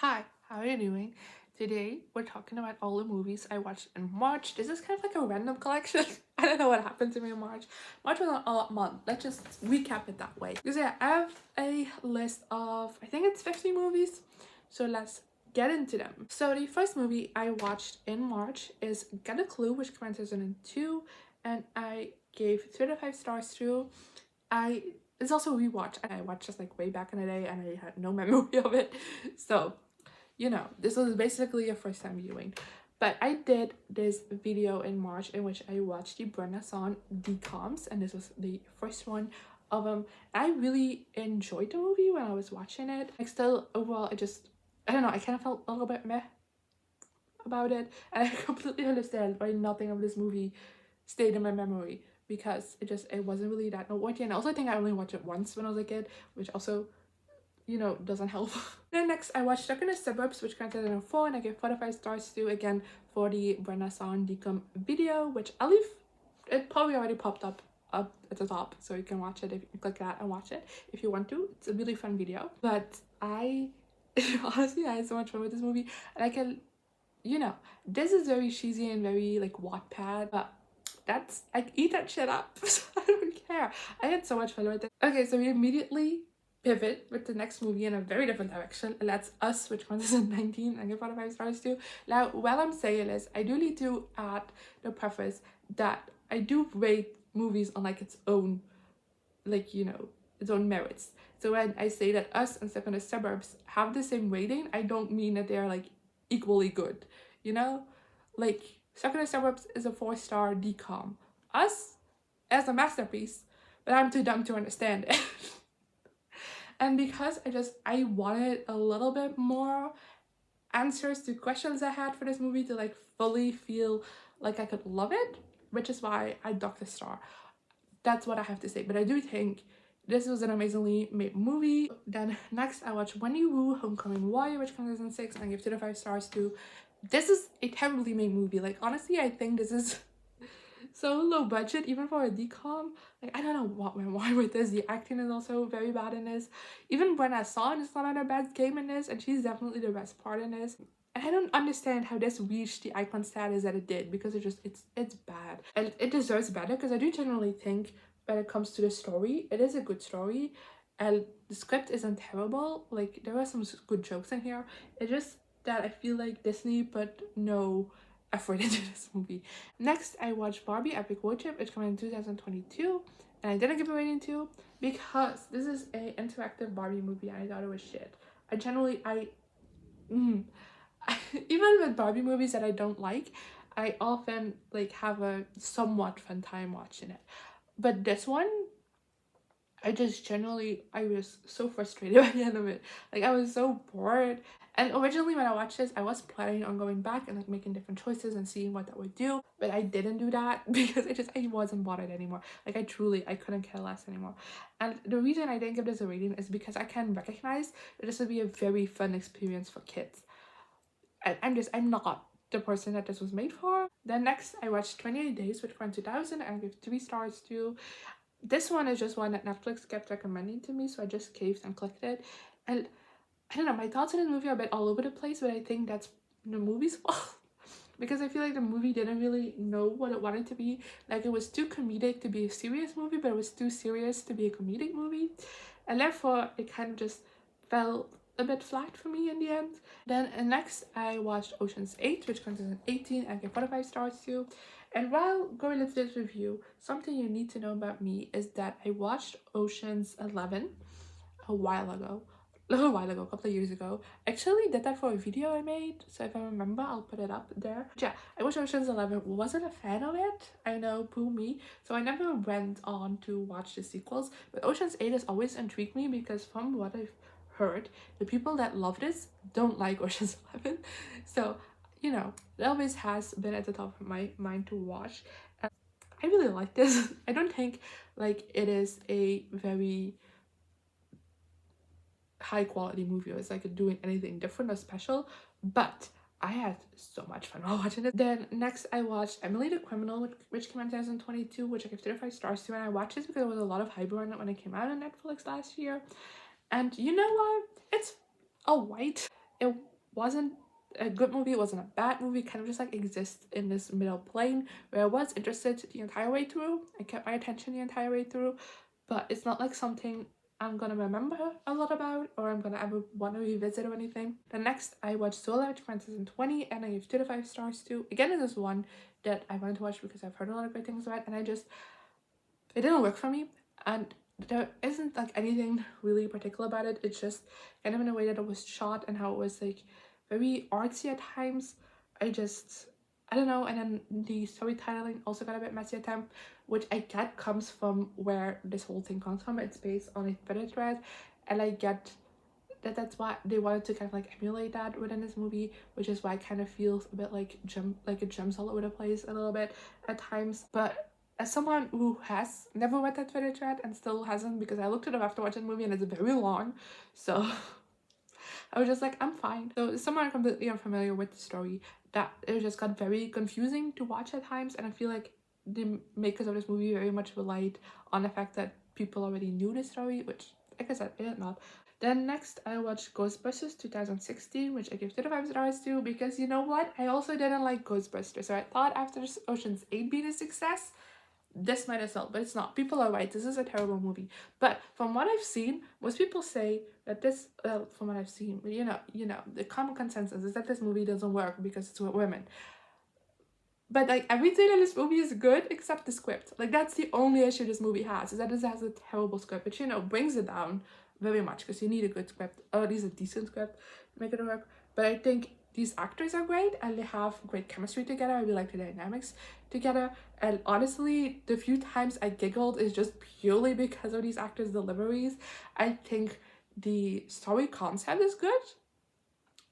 Hi, how are you doing? Today we're talking about all the movies I watched in March. This is kind of like a random collection. I don't know what happened to me in March. March was an odd month. Let's just recap it that way. Because yeah, I have a list of, I think it's 50 movies. So let's get into them. So the first movie I watched in March is Get a Clue, which came out in 2002. And I gave 3 out of 5 stars to. It's also a rewatch. I watched this like way back in the day and I had no memory of it. So this was basically a first time viewing. But I did this video in March in which I watched the Renaissance decoms, and this was the first one of them. I really enjoyed the movie when I was watching it. Like, still, overall, I don't know, I kind of felt a little bit meh about it. And I completely understand why nothing of this movie stayed in my memory, because it wasn't really that noteworthy. And I also think I only watched it once when I was a kid, which also doesn't help. Then next I watched Stuck in the Suburbs, which came out in 2004, and I gave 4 out of 5 stars to, again, for the Renaissance decom video, which I'll leave, it probably already popped up at the top, so you can watch it if you click that and watch it if you want to. It's a really fun video. But I honestly, I had so much fun with this movie, and I can, this is very cheesy and very like Wattpad, but I eat that shit up. So I don't care. I had so much fun with it. Okay, so we immediately pivot with the next movie in a very different direction, and that's Us, which comes in 2019. I give 4 out of 5 stars to. Now, while I'm saying this, I do need to add the preface that I do rate movies on like its own, its own merits. So when I say that Us and Stuck in the Suburbs have the same rating, I don't mean that they're like equally good, like Stuck in the Suburbs is a 4-star decom. Us as a masterpiece, but I'm too dumb to understand it. And because I wanted a little bit more answers to questions I had for this movie to like fully feel like I could love it, which is why I docked a star. That's what I have to say. But I do think this was an amazingly made movie. Then next I watched Wendy Homecoming Warrior, which comes in 2006, and I gave 2 out of 5 stars to. This is a terribly made movie. Like, honestly, I think this is so low budget even for a decom. Like, I don't know what went wrong with this. The acting is also very bad in this. Even Renaissance is not her best game in this, and she's definitely the best part in this. And I don't understand how this reached the icon status that it did, because it's bad. And it deserves better, because I do generally think when it comes to the story, it is a good story. And the script isn't terrible. Like, there are some good jokes in here. It's just that I feel like Disney put no effort into this movie. Next, I watched Barbie Epic Road Trip, which came out in 2022, and I didn't give a rating to because this is an interactive Barbie movie and I thought it was shit. Even with Barbie movies that I don't like, I often like have a somewhat fun time watching it. But this one, I was so frustrated by the end of it. Like, I was so bored. And originally when I watched this, I was planning on going back and like making different choices and seeing what that would do. But I didn't do that because I wasn't bothered anymore. Like, I couldn't care less anymore. And the reason I didn't give this a rating is because I can recognize that this would be a very fun experience for kids. And I'm not the person that this was made for. Then next, I watched 28 Days, which went 2000, and I gave 3 stars to. This one is just one that Netflix kept recommending to me, so I just caved and clicked it. And I don't know, my thoughts on this movie are a bit all over the place, but I think that's the movie's fault. Because I feel like the movie didn't really know what it wanted to be. Like, it was too comedic to be a serious movie, but it was too serious to be a comedic movie. And therefore, it kind of just fell a bit flat for me in the end. Then next, I watched Ocean's 8, which comes in 2018, and I gave 4 out of 5 stars to. And while going into this review, something you need to know about me is that I watched Ocean's 11 a while ago, a couple of years ago. I actually did that for a video I made, so if I remember, I'll put it up there. Yeah, I watched Ocean's 11, wasn't a fan of it. I know, boo me. So I never went on to watch the sequels, but Ocean's 8 has always intrigued me because from what I've heard, the people that love this don't like Ocean's 11. So it always has been at the top of my mind to watch. And I really like this. I don't think like it is a very high quality movie or it's like doing anything different or special, but I had so much fun while watching it. Then next I watched Emily the Criminal, which came out in 2022, which I gave 3 out of 5 stars to, and I watched this because there was a lot of hype around it when it came out on Netflix last year. And you know what? It's alright. It wasn't a good movie, it wasn't a bad movie, kind of just like exists in this middle plane where I was interested the entire way through. I kept my attention the entire way through, but it's not like something I'm gonna remember a lot about or I'm gonna ever want to revisit or anything. Then next I watched Zola, which went 2020, and I gave 2 to 5 stars to. Again, it is one that I wanted to watch because I've heard a lot of great things about it, and it didn't work for me. And there isn't like anything really particular about it. It's just kind of in a way that it was shot and how it was like very artsy at times. I don't know. And then the storytelling also got a bit messy at times, which I get comes from where this whole thing comes from. It's based on a Twitter thread, and I get that that's why they wanted to kind of like emulate that within this movie, which is why it kind of feels a bit like it jumps all over the place a little bit at times. But as someone who has never read that Twitter thread and still hasn't, because I looked it up after watching the movie and it's very long, so I was just like, I'm fine. So as someone completely unfamiliar with the story, that it just got very confusing to watch at times, and I feel like the makers of this movie very much relied on the fact that people already knew the story, which, like I said, I did not. Then next I watched Ghostbusters 2016, which I gave 35 stars to, because you know what? I also didn't like Ghostbusters, so I thought after Ocean's 8 being a success, this might as well, but it's not. People are right, this is a terrible movie. But from what I've seen, most people say that this, from what I've seen, you know, the common consensus is that this movie doesn't work because it's with women. But like everything in this movie is good except the script. Like that's the only issue this movie has, is that it has a terrible script, which, you know, brings it down very much because you need a good script, or at least a decent script to make it work. But I think these actors are great and they have great chemistry together. I really like the dynamics together, and honestly the few times I giggled is just purely because of these actors' deliveries. I think the story concept is good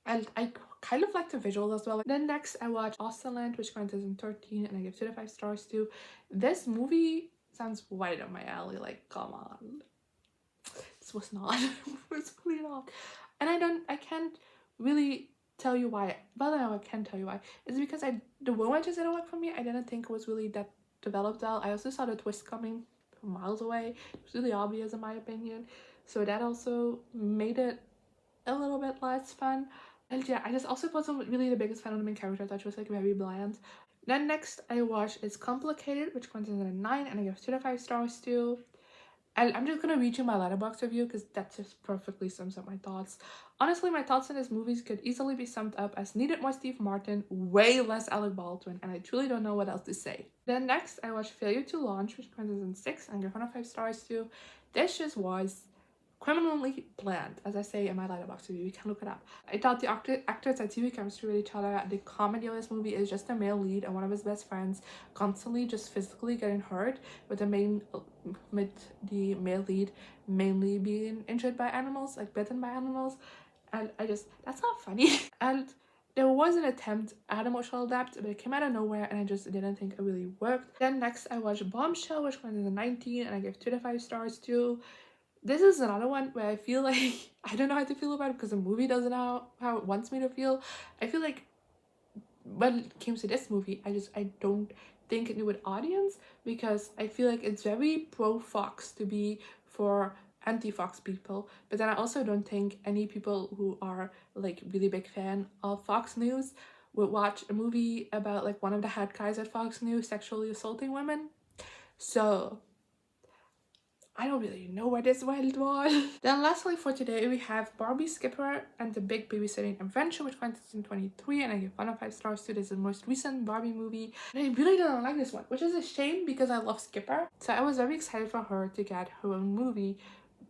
and I kind of like the visuals as well. Then next I watched Austenland, which went 2013, and I give 2 to 5 stars to. This movie sounds right up my alley, like come on. This was not. It was really not. And I can't really tell you why. Well, no, I can tell you why. It's because the romance just didn't work for me. I didn't think it was really that developed well. I also saw the twist coming from miles away. It was really obvious in my opinion. So that also made it a little bit less fun. And yeah, I just also wasn't really the biggest fan of the main character. I thought she was like very bland. Then next I watched It's Complicated, which went 2009, and I give 2 to 5 stars to. And I'm just gonna read you my letterboxd review because that just perfectly sums up my thoughts. Honestly, my thoughts on this movie could easily be summed up as needed more Steve Martin, way less Alec Baldwin, and I truly don't know what else to say. Then next, I watched Failure to Launch, which went 2006, and I give 1 of 5 stars to. This just was criminally bland, as I say in my letterboxd review. You can look it up. I thought the actors had TV chemistry with each other. The comedy of this movie is just a male lead and one of his best friends constantly just physically getting hurt, with the male lead mainly being injured by animals, like bitten by animals, and that's not funny. And there was an attempt at emotional depth, but it came out of nowhere and I just didn't think it really worked. Then next I watched Bombshell, which went 2019, and I gave 2 to 5 stars to. This is another one where I feel like I don't know how to feel about it because the movie doesn't know how it wants me to feel. I feel like when it came to this movie, I don't think it knew an audience, because I feel like it's very pro-Fox to be for anti-Fox people. But then I also don't think any people who are like really big fan of Fox News would watch a movie about like one of the head guys at Fox News sexually assaulting women. So I don't really know where this went on. Then lastly for today we have Barbie Skipper and the Big Babysitting Adventure, which went in 2023, and I give 1 of 5 stars to. This is the most recent Barbie movie. And I really didn't like this one, which is a shame because I love Skipper. So I was very excited for her to get her own movie,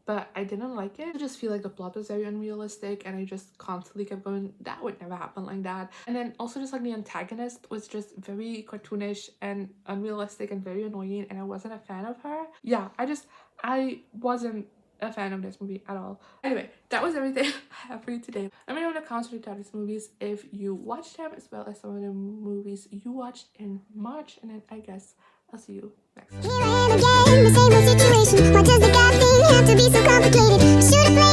but I didn't like it. I just feel like the plot was very unrealistic and I just constantly kept going, that would never happen like that. And then also just like the antagonist was just very cartoonish and unrealistic and very annoying, and I wasn't a fan of her. Yeah, I wasn't a fan of this movie at all. Anyway, that was everything I have for you today. Let me know in the comments what you thought of these movies, if you watched them, as well as some of the movies you watched in March. And then I guess I'll see you next time. Here I am again, the same old situation. Why does the God thing have to be so complicated? Should've played